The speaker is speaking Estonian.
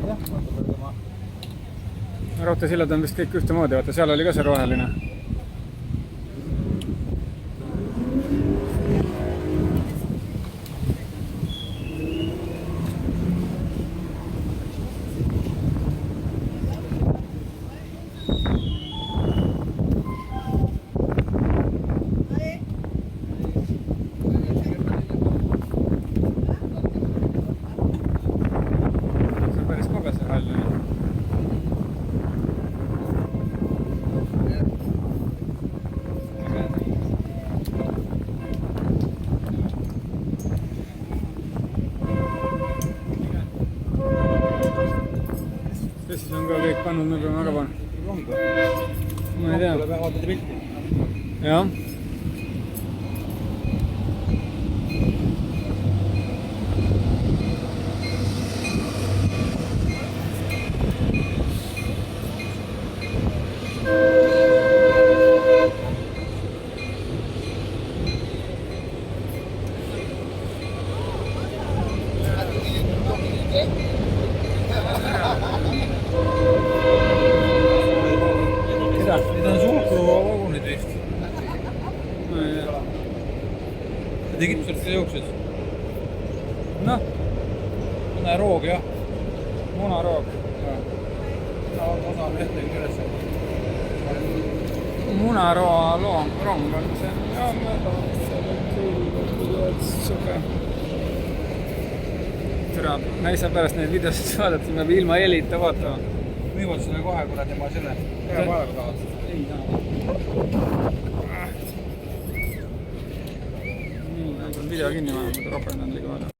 jah, vaata tema. Raudteesillad on vist kõik ühtemoodi, vaata seal oli ka see roheline. Kes on ka kõik pannud, me peame ära panema. Ma ei tea. Vaatad pilti. Jah. Need on suhkruvagunid vist. Need egiptlased jooksid. Noh, Munaroog, jah. munaroog. Osa on lehtegi üles. Munaroa rong on see. Jah, ma suke. Tere, ma ei saa pärast neid videosid vaadata, me ilma helita vaatama. Müüvad selle kohe, kuna tema selle peavaevaga tahad. Ei taha. Nii, video kinni vaja, ma ropendan liiga vaja.